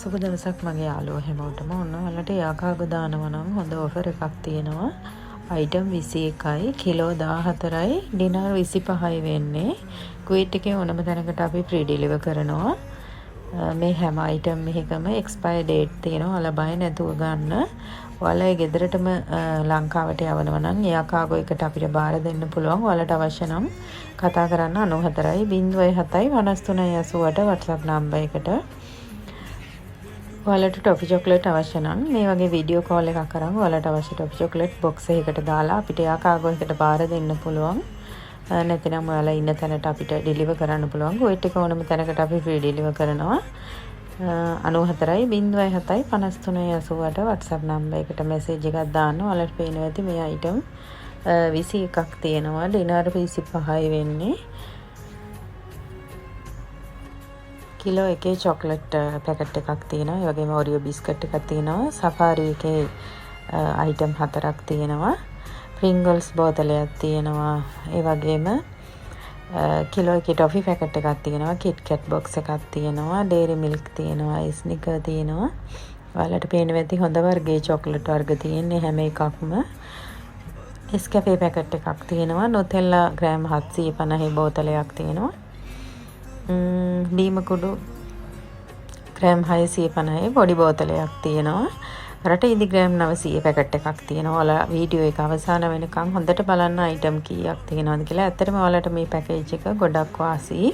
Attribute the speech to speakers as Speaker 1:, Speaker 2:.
Speaker 1: සුබ දවසක් මගේ යාළුවෝ හැමෝටම. ඔන්න ඔයාලට යාකාග දානවා නම් හොඳ ඔෆර් එකක් තියෙනවා. අයිටම් 21යි, කිලෝ 14යි, ඩිනර් 25යි වෙන්නේ. කුවේට් එකේ ඕනම තැනකට අපි ෆ්‍රී ඩිලිවර් කරනවා. මේ හැම අයිටම් එකකම එක්ස්පයර් ඩේට් තියෙනවා. ඔයාලා බය නැතුව ගන්න. ඔයාලා ගෙදරටම ලංකාවට යවනවා නම් යාකාගෝ එකට අපිට බාර දෙන්න පුළුවන්. ඔයාලට අවශ්‍ය නම් කතා කරන්න 94යි 07යි 5388 WhatsApp නම්බර් එකට. ඔයාලට ටොෆි චොක්ලට් අවශ්‍ය නම් මේ වගේ වීඩියෝ කෝල් එකක් කරන් ඔයාලට අවශ්‍ය ටොෆි චොක්ලට් බොක්ස් එකකට දාලා අපිට යාකාගෝ එකට බාර දෙන්න පුළුවන්. නැත්නම් ඔයාලා ඉන්න තැනට අපිට ඩිලිවර් කරන්න පුළුවන්. කුවේට් එක ඕනම තැනකට අපි ෆ්‍රී ඩිලිවර් කරනවා. 94යි 07යි 5388 WhatsApp නම්බර් එකට මැසේජ් එකක් දාන්න. ඔයාලට පේනවා ඇති මේ අයිටම් 21ක් තියෙනවා. ඩිනර් 25යි වෙන්නේ. කිලෝ එකේ චොක්ලට් පැකට් එකක් තියෙනවා. ඒ වගේම ඔරියෝ බිස්කට් එකක් තියෙනවා. සෆාරි එකේ අයිටම් 4ක් තියෙනවා. ප්‍රින්ගල්ස් බෝතලයක් තියෙනවා. ඒ වගේම කිලෝ එකේ ටොෆි පැකට් එකක් තියෙනවා. කිට් කැට් බොක්ස් එකක් තියෙනවා. ඩේරි මිල්ක් තියෙනවා. ස්නිකර් තියෙනවා. ඔයාලට පේන වෙති හොඳ වර්ගයේ චොක්ලට් වර්ග තියෙන්නේ හැම එකක්ම. එස්කැෆේ පැකට් එකක් තියෙනවා. නොතෙල්ලා ග්‍රෑම් 750 බෝතලයක් තියෙනවා. ඩීම කුඩු ග්‍රෑම් 650 පොඩි බෝතලයක් තියෙනවා. රට ඉදි ග්‍රෑම් 900 පැකට් එකක් තියෙනවා. ඔයාලා වීඩියෝ එක අවසාන වෙනකම් හොඳට බලන්න අයිටම් කීයක් තියෙනවද කියලා. ඇත්තටම ඔයාලට මේ පැකේජ් එක ගොඩක් වාසි.